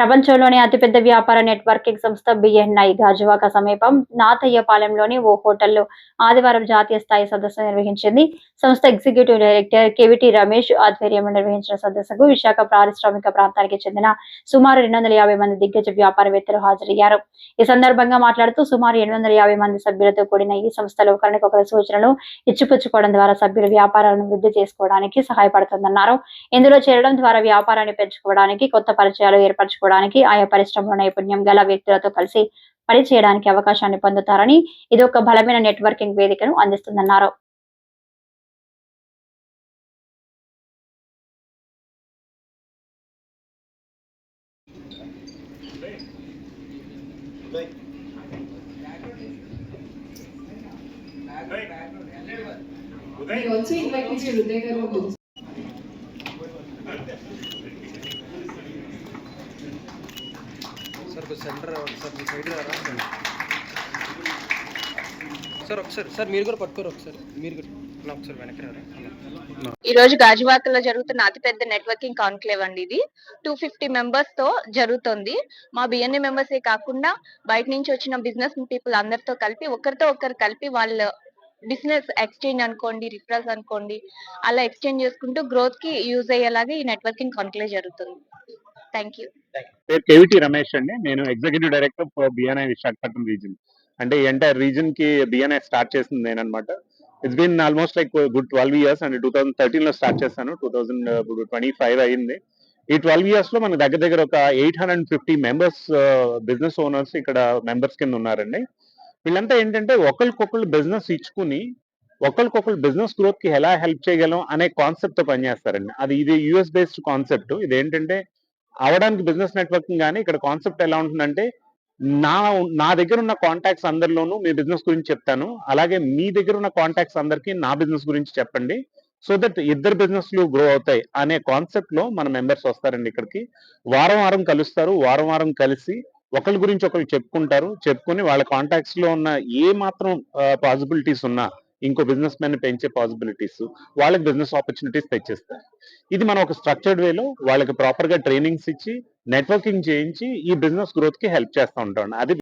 ప్రపంచంలోనే అతిపెద్ద వ్యాపార నెట్వర్కింగ్ సంస్థ బిఎన్ఐ గాజువాక సమీపం నాతయ్యపాలెంలోని ఓ హోటల్లో ఆదివారం జాతీయ స్థాయి సదస్సు నిర్వహించింది. సంస్థ ఎగ్జిక్యూటివ్ డైరెక్టర్ కెవిటి రమేష్ ఆధ్వర్యంలో నిర్వహించిన సదస్సుకు విశాఖ పారిశ్రామిక ప్రాంతానికి చెందిన సుమారు 250 మంది దిగ్గజ వ్యాపారవేత్తలు హాజరయ్యారు. ఈ సందర్భంగా మాట్లాడుతూ సుమారు 850 మంది సభ్యులతో కూడిన ఈ సంస్థలో ఒకరికొకరు సూచనలు ఇచ్చిపుచ్చుకోవడం ద్వారా సభ్యుల వ్యాపారాలను వృద్ధి చేసుకోవడానికి సహాయపడుతుందన్నారు. ఇందులో చేరడం ద్వారా వ్యాపారాన్ని పెంచుకోవడానికి, కొత్త పరిచయాలు ఏర్పరచుకోవడానికి, ఆయా పరిశ్రమలో నైపుణ్యం గల వ్యక్తులతో కలిసి పనిచేయడానికి అవకాశాన్ని పొందుతారని, ఇది ఒక బలమైన నెట్వర్కింగ్ వేదికను అందిస్తుందన్నారు. सर कुछ सेंटर सर మీ సైడ్ రా సార్ ఒకసారి సార్ మీరు కూడా పట్టుకోరు ఒకసారి మీరు కూడా ఒకసారి వెనక్కి రారా. ఈ రోజు గాజువాకలో జరుగుతున్న అతిపెద్ద నెట్వర్కింగ్ కాన్క్లేవ్ అండి. ఇది 250 మెంబర్స్ తో జరుగుతుంది. మా బిఎన్ఏ మెంబర్సే కాకుండా బయట నుంచి వచ్చిన బిజినెస్ పీపుల్ అందరితో కలిపి ఒకరితో ఒకరు కలిపి వాళ్ళ బిజినెస్ ఎక్స్చేంజ్ అనుకోండి, రిఫరల్స్ అనుకోండి, అలా ఎక్స్చేంజ్ చేసుకుంటూ గ్రోత్ కి యూజ్ అయ్యేలాగా ఈ నెట్వర్కింగ్ కాన్క్లేవ్ జరుగుతుంది. Thank you. పేరు కేవిటి రమేష్ అండి. నేను executive director for BNI Visakhapatnam region. అంటే ఈ ఎంటైర్ రీజన్ కి బిఎన్ఐ స్టార్ట్ చేసింది నేనన్నమాట. It's been almost like good 12 years and 2013 లో స్టార్ట్ చేశాను. 2025 అయింది. ఈ 12 years లో మనకి దగ్గర దగ్గర ఒక 850 మెంబర్స్ బిజినెస్ ఓనర్స్ ఇక్కడ మెంబర్స్ కింద ఉన్నారండి. వీళ్ళంతా ఏంటంటే ఒకరికొకరు బిజినెస్ ఇచ్చుకుని ఒకరికొకరు బిజినెస్ గ్రోత్ కి ఎలా హెల్ప్ చేయగలం అనే కాన్సెప్ట్ తో పనిచేస్తారండి. ఇది యుఎస్ బేస్డ్ కాన్సెప్ట్. ఇది ఏంటంటే అవడానికి బిజినెస్ నెట్వర్కింగ్ కానీ ఇక్కడ కాన్సెప్ట్ ఎలా ఉంటుందంటే నా నా దగ్గర ఉన్న కాంటాక్ట్స్ అందరిలోనూ మీ బిజినెస్ గురించి చెప్తాను, అలాగే మీ దగ్గర ఉన్న కాంటాక్ట్స్ అందరికీ నా బిజినెస్ గురించి చెప్పండి, సో దట్ ఇద్దరు బిజినెస్లు గ్రో అవుతాయి అనే కాన్సెప్ట్ లో మన మెంబర్స్ వస్తారండి. ఇక్కడికి వారం వారం కలుస్తారు. వారం వారం కలిసి ఒకరి గురించి ఒకరు చెప్పుకుంటారు. చెప్పుకుని వాళ్ళ కాంటాక్ట్స్ లో ఉన్న ఏ మాత్రం పాసిబిలిటీస్ ఉన్నా, ఇంకో బిజినెస్ మ్యాన్ పెంచే పాసిబిలిటీస్, వాళ్ళకి బిజినెస్ ఆపర్చునిటీస్ తెచ్చిస్తారు. ఇది మనం ఒక స్ట్రక్చర్డ్ వేలో వాళ్ళకి ప్రాపర్ గా ట్రైనింగ్స్ ఇచ్చి నెట్వర్కింగ్ చేయించి ఈ బిజినెస్ గ్రోత్ కి హెల్ప్ చేస్తూ ఉంటాం. అది